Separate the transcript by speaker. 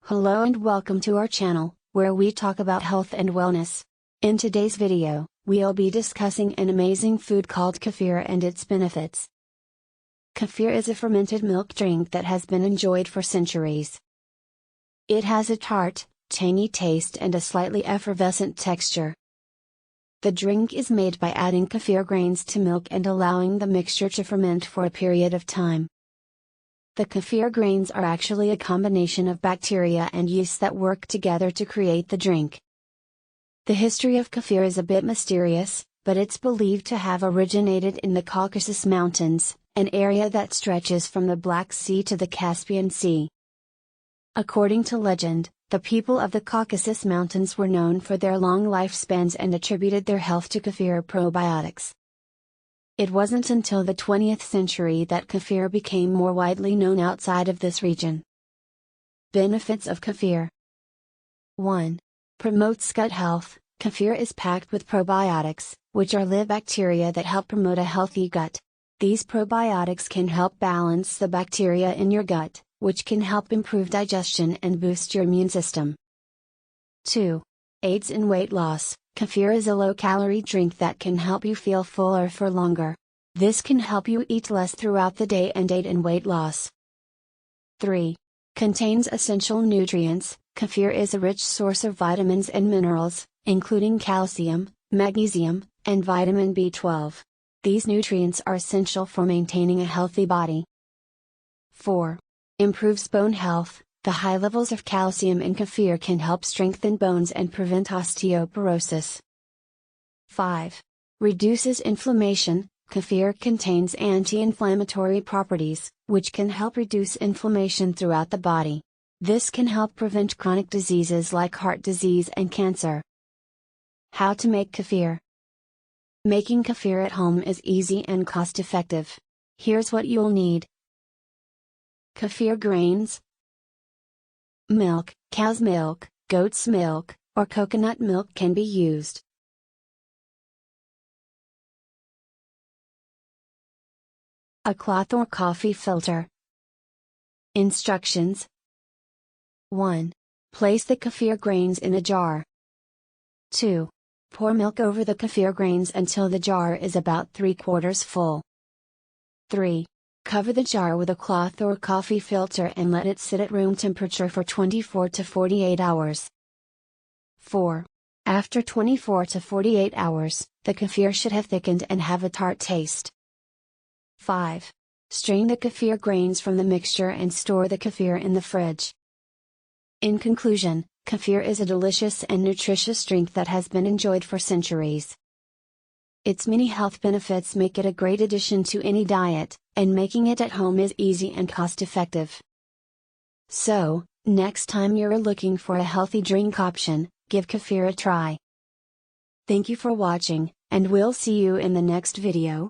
Speaker 1: Hello and welcome to our channel, where we talk about health and wellness. In today's video, we'll be discussing an amazing food called kefir and its benefits. Kefir is a fermented milk drink that has been enjoyed for centuries. It has a tart, tangy taste and a slightly effervescent texture. The drink is made by adding kefir grains to milk and allowing the mixture to ferment for a period of time. The kefir grains are actually a combination of bacteria and yeast that work together to create the drink. The history of kefir is a bit mysterious, but it's believed to have originated in the Caucasus Mountains, an area that stretches from the Black Sea to the Caspian Sea. According to legend, the people of the Caucasus Mountains were known for their long lifespans and attributed their health to kefir probiotics. It wasn't until the 20th century that kefir became more widely known outside of this region. Benefits of kefir. 1. Promotes gut health. Kefir is packed with probiotics, which are live bacteria that help promote a healthy gut. These probiotics can help balance the bacteria in your gut, which can help improve digestion and boost your immune system. 2. Aids in weight loss. Kefir is a low-calorie drink that can help you feel fuller for longer. This can help you eat less throughout the day and aid in weight loss. 3. Contains essential nutrients. Kefir is a rich source of vitamins and minerals, including calcium, magnesium, and vitamin B12. These nutrients are essential for maintaining a healthy body. 4. Improves bone health. The high levels of calcium in kefir can help strengthen bones and prevent osteoporosis. 5. Reduces inflammation. Kefir contains anti-inflammatory properties, which can help reduce inflammation throughout the body. This can help prevent chronic diseases like heart disease and cancer. How to make kefir. Making kefir at home is easy and cost-effective. Here's what you'll need. Kefir grains. Milk, cow's milk, goat's milk, or coconut milk can be used. A cloth or coffee filter. Instructions. 1. Place the kefir grains in a jar. 2. Pour milk over the kefir grains until the jar is about 3/4 full. 3. Cover the jar with a cloth or coffee filter and let it sit at room temperature for 24 to 48 hours. 4. After 24 to 48 hours, the kefir should have thickened and have a tart taste. 5. Strain the kefir grains from the mixture and store the kefir in the fridge. In conclusion, kefir is a delicious and nutritious drink that has been enjoyed for centuries. Its many health benefits make it a great addition to any diet, and making it at home is easy and cost-effective. So, next time you're looking for a healthy drink option, give kefir a try. Thank you for watching, and we'll see you in the next video.